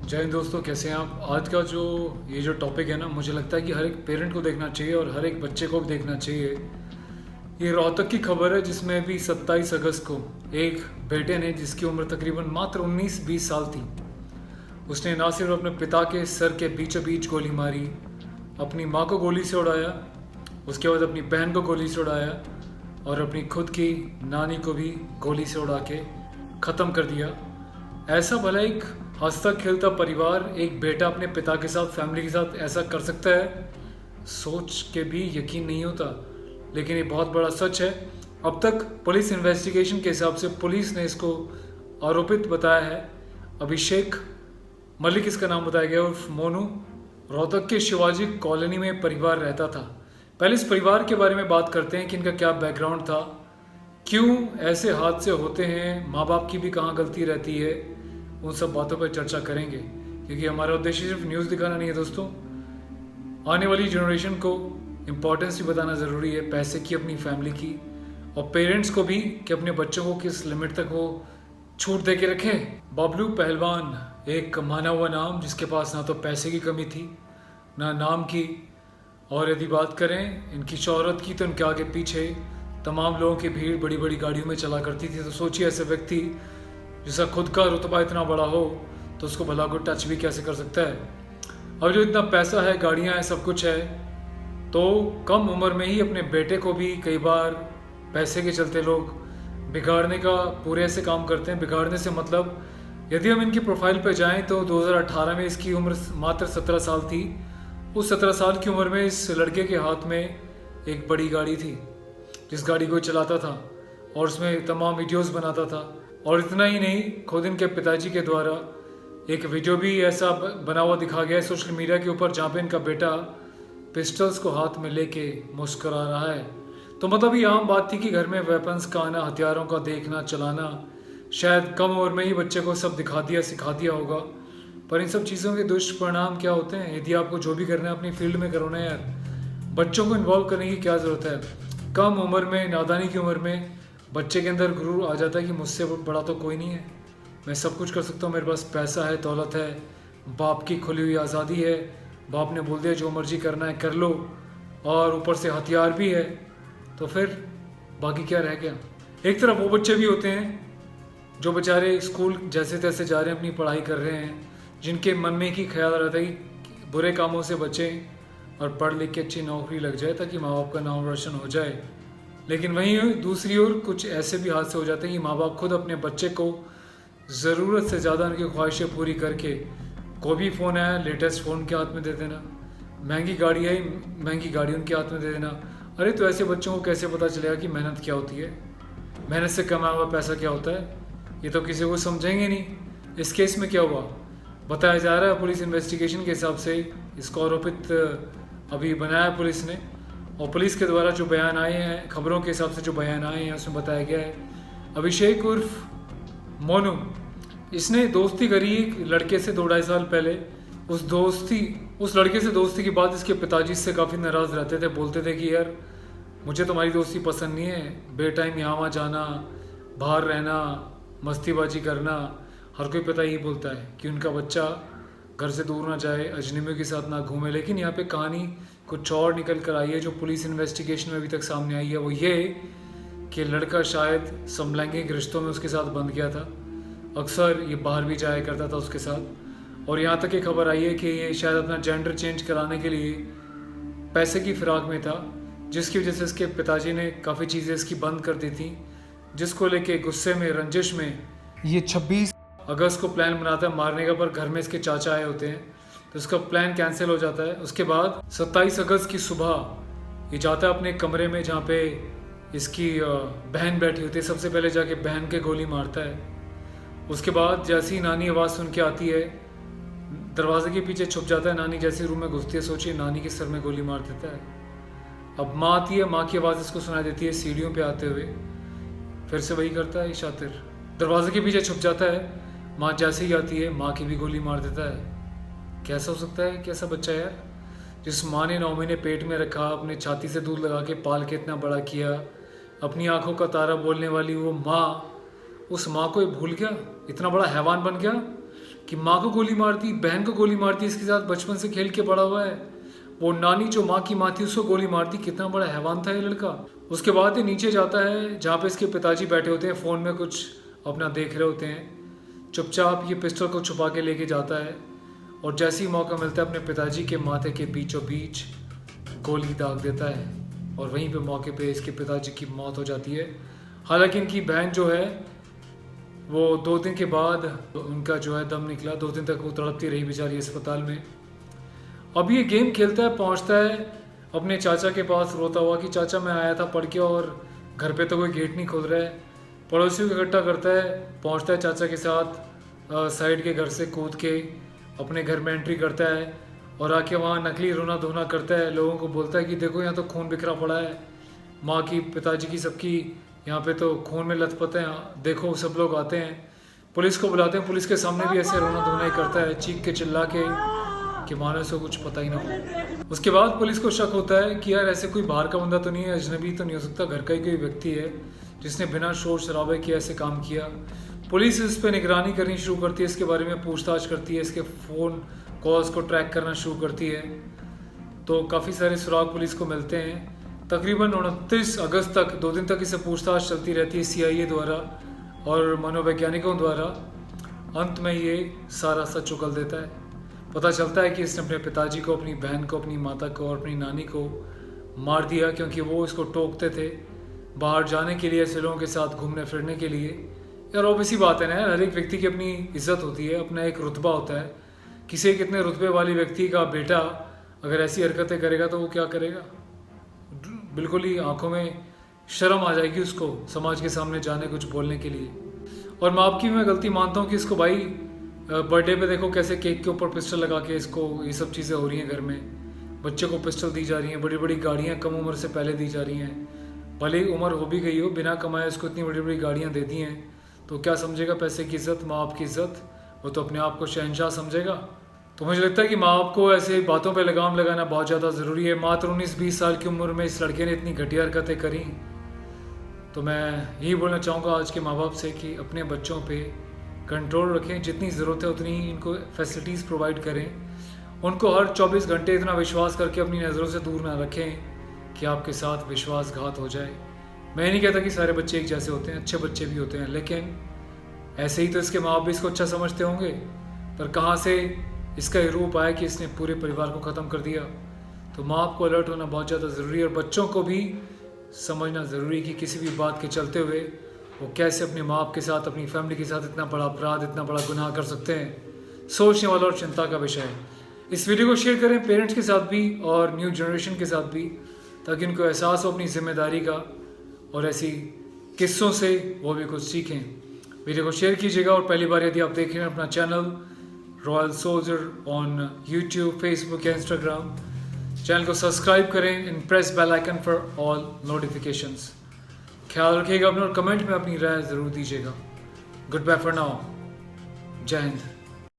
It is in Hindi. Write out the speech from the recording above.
जय हिंद दोस्तों, कैसे हैं आप। आज का जो टॉपिक है ना, मुझे लगता है कि हर एक पेरेंट को देखना चाहिए और हर एक बच्चे को भी देखना चाहिए। ये रोहतक की खबर है जिसमें अभी 27 अगस्त को एक बेटे ने, जिसकी उम्र तकरीबन मात्र 19-20 साल थी, उसने ना सिर्फ अपने पिता के सर के बीचों बीच गोली मारी, अपनी माँ को गोली से उड़ाया, उसके बाद अपनी बहन को गोली से उड़ाया और अपनी खुद की नानी को भी गोली से उड़ा के ख़त्म कर दिया। ऐसा भला एक हंसता खेलता परिवार, एक बेटा अपने पिता के साथ, फैमिली के साथ ऐसा कर सकता है? सोच के भी यकीन नहीं होता, लेकिन ये बहुत बड़ा सच है। अब तक पुलिस इन्वेस्टिगेशन के हिसाब से पुलिस ने इसको आरोपित बताया है। अभिषेक मलिक इसका नाम बताया गया, उर्फ मोनू। रोहतक के शिवाजी कॉलोनी में परिवार रहता था। पहले इस परिवार के बारे में बात करते हैं कि इनका क्या बैकग्राउंड था, क्यों ऐसे हादसे होते हैं, माँ बाप की भी कहाँ गलती रहती है। उन सब बातों पर चर्चा करेंगे, क्योंकि हमारा उद्देश्य सिर्फ न्यूज़ दिखाना नहीं है दोस्तों। आने वाली जनरेशन को इम्पोर्टेंस भी बताना ज़रूरी है, पैसे की, अपनी फैमिली की, और पेरेंट्स को भी कि अपने बच्चों को किस लिमिट तक वो छूट दे के रखें। बबलू पहलवान, एक माना हुआ नाम, जिसके पास ना तो पैसे की कमी थी ना नाम की। और यदि बात करें इनकी शोहरत की, तो इनके आगे पीछे तमाम लोगों की भीड़ बड़ी बड़ी गाड़ियों में चला करती थी। तो सोचिए, ऐसे व्यक्ति जिसका खुद का रुतबा इतना बड़ा हो, तो उसको भला को टच भी कैसे कर सकता है। अब जो इतना पैसा है, गाड़ियाँ हैं, सब कुछ है, तो कम उम्र में ही अपने बेटे को भी कई बार पैसे के चलते लोग बिगाड़ने का पूरे ऐसे काम करते हैं। बिगाड़ने से मतलब, यदि हम इनकी प्रोफाइल पर जाएं तो 2018 में इसकी उम्र मात्र 17 साल थी। उस 17 साल की उम्र में इस लड़के के हाथ में एक बड़ी गाड़ी थी, जिस गाड़ी को चलाता था और उसमें तमाम वीडियोस बनाता था। और इतना ही नहीं, खुद इनके पिताजी के द्वारा एक वीडियो भी ऐसा बना हुआ दिखा गया है सोशल मीडिया के ऊपर, जहाँ पे इनका बेटा पिस्टल्स को हाथ में लेके मुस्करा रहा है। तो मतलब ये आम बात थी कि घर में वेपन्स का आना, हथियारों का देखना, चलाना। शायद कम उम्र में ही बच्चे को सब दिखा दिया, सिखा दिया होगा। पर इन सब चीज़ों के दुष्परिणाम क्या होते हैं? यदि आपको जो भी करना है अपनी फील्ड में करो ना यार, बच्चों को इन्वॉल्व करने की क्या ज़रूरत है। कम उम्र में, नादानी की उम्र में बच्चे के अंदर गुरूर आ जाता है कि मुझसे बड़ा तो कोई नहीं है, मैं सब कुछ कर सकता हूँ, मेरे पास पैसा है, दौलत है, बाप की खुली हुई आज़ादी है, बाप ने बोल दिया जो मर्जी करना है कर लो, और ऊपर से हथियार भी है, तो फिर बाकी क्या रह गया। एक तरफ वो बच्चे भी होते हैं जो बेचारे स्कूल जैसे तैसे जा रहे हैं, अपनी पढ़ाई कर रहे हैं, जिनके मन में ही ख्याल रहता है कि बुरे कामों से बचें और पढ़ लिख के अच्छी नौकरी लग जाए ताकि माँ बाप का नाम रोशन हो जाए। लेकिन वहीं दूसरी ओर कुछ ऐसे भी हादसे हो जाते हैं कि माँ बाप खुद अपने बच्चे को ज़रूरत से ज़्यादा उनकी ख्वाहिशें पूरी करके, कोई भी फ़ोन आया, लेटेस्ट फ़ोन के हाथ में दे देना, महंगी गाड़ी आई, महंगी गाड़ी उनके हाथ में दे देना। अरे तो ऐसे बच्चों को कैसे पता चलेगा कि मेहनत क्या होती है, मेहनत से कमाया हुआ पैसा क्या होता है? ये तो किसी को समझेंगे नहीं। इस केस में क्या हुआ बताया जा रहा है, पुलिस इन्वेस्टिगेशन के हिसाब से इसको आरोपित अभी बनाया पुलिस ने, और पुलिस के द्वारा जो बयान आए हैं, खबरों के हिसाब से जो बयान आए हैं, उसमें बताया गया है अभिषेक उर्फ मोनू, इसने दोस्ती करी एक लड़के से 2-2.5 साल पहले। उस लड़के से दोस्ती के बाद इसके पिताजी से काफ़ी नाराज़ रहते थे, बोलते थे कि यार मुझे तुम्हारी दोस्ती पसंद नहीं है, बेटाइम यहाँ वहाँ जाना, बाहर रहना, मस्तीबाजी करना। हर कोई पिता यही बोलता है कि उनका बच्चा घर से दूर ना जाए, अजनबियों के साथ ना घूमे। लेकिन यहाँ पे कहानी कुछ और निकल कर आई है, जो पुलिस इन्वेस्टिगेशन में अभी तक सामने आई है। वो ये कि लड़का शायद समलैंगिक रिश्तों में उसके साथ बंध गया था। अक्सर ये बाहर भी जाया करता था उसके साथ, और यहाँ तक ये खबर आई है कि ये शायद अपना जेंडर चेंज कराने के लिए पैसे की फिराक में था, जिसकी वजह से इसके पिताजी ने काफ़ी चीज़ें इसकी बंद कर दी थी, जिसको लेके गुस्से में, रंजिश में ये 26 अगस्त को प्लान बनाता है मारने का। पर घर में इसके चाचा आए होते हैं, तो इसका प्लान कैंसिल हो जाता है। उसके बाद 27 अगस्त की सुबह ये जाता है अपने कमरे में, जहाँ पे इसकी बहन बैठी होती है। सबसे पहले जाके बहन के गोली मारता है। उसके बाद जैसी ही नानी आवाज़ सुन के आती है, दरवाजे के पीछे छुप जाता है। नानी जैसे रूम में घुसती है, सोचिए नानी के सर में गोली मार देता है। अब माँ आती है, माँ की आवाज़ इसको सुनाई देती है सीढ़ियों पे आते हुए। फिर से वही करता है शातिर, दरवाजे के पीछे छुप जाता है। माँ जैसे ही आती है, माँ की भी गोली मार देता है। कैसा हो सकता है, कैसा बच्चा है यार, जिस माँ ने 9 महीने पेट में रखा, अपने छाती से दूध लगा के पाल के इतना बड़ा किया, अपनी आंखों का तारा बोलने वाली वो माँ, उस माँ को ये भूल गया, इतना बड़ा हैवान बन गया। कि माँ को गोली मार दी, बहन को गोली मार दी, इसके साथ बचपन से खेल के बड़ा हुआ है। वो नानी जो माँ की माँ थी उसको गोली मार दी। कितना बड़ा हैवान था ये लड़का। उसके बाद ये नीचे जाता है जहाँ पे इसके पिताजी बैठे होते हैं, फ़ोन में कुछ अपना देख रहे होते हैं। चुपचाप ये पिस्टल को छुपा के लेके जाता है और जैसे ही मौका मिलता है अपने पिताजी के माथे के बीचों बीच गोली दाग देता है और वहीं पे मौके पे इसके पिताजी की मौत हो जाती है। हालांकि इनकी बहन जो है वो 2 दिन के बाद उनका जो है दम निकला। 2 दिन तक वो तड़पती रही बेचारी अस्पताल में। अब ये गेम खेलता है, पहुंचता है अपने चाचा के पास रोता हुआ कि चाचा मैं आया था पढ़ के और घर पे तो कोई गेट नहीं खुल रहा है। पड़ोसियों को इकट्ठा करता है, पहुंचता है चाचा के साथ साइड के घर से कूद के अपने घर में एंट्री करता है और आके वहाँ नकली रोना धोना करता है। लोगों को बोलता है कि देखो यहाँ तो खून बिखरा पड़ा है, माँ की, पिताजी की, सबकी यहाँ पे तो खून में लथपथ है, देखो। सब लोग आते हैं, पुलिस को बुलाते हैं। पुलिस के सामने भी ऐसे रोना धोना ही करता है, चीख के चिल्ला के कि मानो उसको कुछ पता ही ना हो। उसके बाद पुलिस को शक होता है कि यार ऐसे कोई बाहर का बंदा तो नहीं है, अजनबी तो नहीं हो सकता, घर का ही कोई व्यक्ति है जिसने बिना शोर शराबे के ऐसे काम किया। पुलिस इस पर निगरानी करनी शुरू करती है, इसके बारे में पूछताछ करती है, इसके फ़ोन कॉल्स को ट्रैक करना शुरू करती है। तो काफ़ी सारे सुराग पुलिस को मिलते हैं। तकरीबन 29 अगस्त तक 2 दिन तक इसे पूछताछ चलती रहती है CIA द्वारा और मनोवैज्ञानिकों द्वारा। अंत में ये सारा सच उगल देता है। पता चलता है कि इसने अपने पिताजी को, अपनी बहन को, अपनी माता को और अपनी नानी को मार दिया क्योंकि वो इसको टोकते थे बाहर जाने के लिए, ऐसे लोगों के साथ घूमने फिरने के लिए। यार ऑब्वियसली बात है ना, हर एक व्यक्ति की अपनी इज्जत होती है, अपना एक रुतबा होता है। किसी एक इतने रुतबे वाले व्यक्ति का बेटा अगर ऐसी हरकतें करेगा तो वो क्या करेगा? बिल्कुल ही आंखों में शर्म आ जाएगी उसको समाज के सामने जाने कुछ बोलने के लिए। और माँ बाप की मैं गलती मानता हूँ कि इसको भाई बर्थडे पे देखो कैसे केक के ऊपर पिस्टल लगा के इसको ये सब चीज़ें हो रही हैं घर में। बच्चे को पिस्टल दी जा रही हैं, बड़ी बड़ी गाड़ियाँ कम उम्र से पहले दी जा रही हैं। भले ही उम्र हो भी गई हो, बिना कमाए उसको इतनी बड़ी बड़ी गाड़ियाँ दे दी हैं, तो क्या समझेगा पैसे की इज्जत, माँ बाप की इज्जत? वो तो अपने आप को शहनशाह समझेगा। तो मुझे लगता है कि माँ बाप को ऐसे बातों पे लगाम लगाना बहुत ज़्यादा ज़रूरी है। मात्र 19-20 साल की उम्र में इस लड़के ने इतनी घटिया हरकतें करी। तो मैं यही बोलना चाहूँगा आज के माँ बाप से कि अपने बच्चों पे कंट्रोल रखें, जितनी ज़रूरत है उतनी ही इनको फैसिलिटीज़ प्रोवाइड करें। उनको हर 24 घंटे इतना विश्वास करके अपनी नज़रों से दूर ना रखें कि आपके साथ विश्वासघात हो जाए। मैं नहीं कहता कि सारे बच्चे एक जैसे होते हैं, अच्छे बच्चे भी होते हैं, लेकिन ऐसे ही तो इसके माँ बाप भी इसको अच्छा समझते होंगे। पर कहाँ से इसका ये रूप आया कि इसने पूरे परिवार को ख़त्म कर दिया। तो माँ बाप को अलर्ट होना बहुत ज़्यादा ज़रूरी है और बच्चों को भी समझना ज़रूरी है कि किसी भी बात के चलते हुए वो कैसे अपने माँ बाप के साथ, अपनी फैमिली के साथ इतना बड़ा अपराध, इतना बड़ा गुनाह कर सकते हैं। सोचने वाला और चिंता का विषय है। इस वीडियो को शेयर करें पेरेंट्स के साथ भी और न्यू जनरेशन के साथ भी, ताकि उनको एहसास हो अपनी जिम्मेदारी का और ऐसी किस्सों से वो भी कुछ सीखें। वीडियो को शेयर कीजिएगा और पहली बार यदि आप देख रहे हैं अपना channel royal soldier on YouTube, Facebook या इंस्टाग्राम, चैनल को सब्सक्राइब करें and press bell icon for all notifications. ख्याल रखिएगा अपना और कमेंट में अपनी राय ज़रूर दीजिएगा। Goodbye for now. जय हिंद।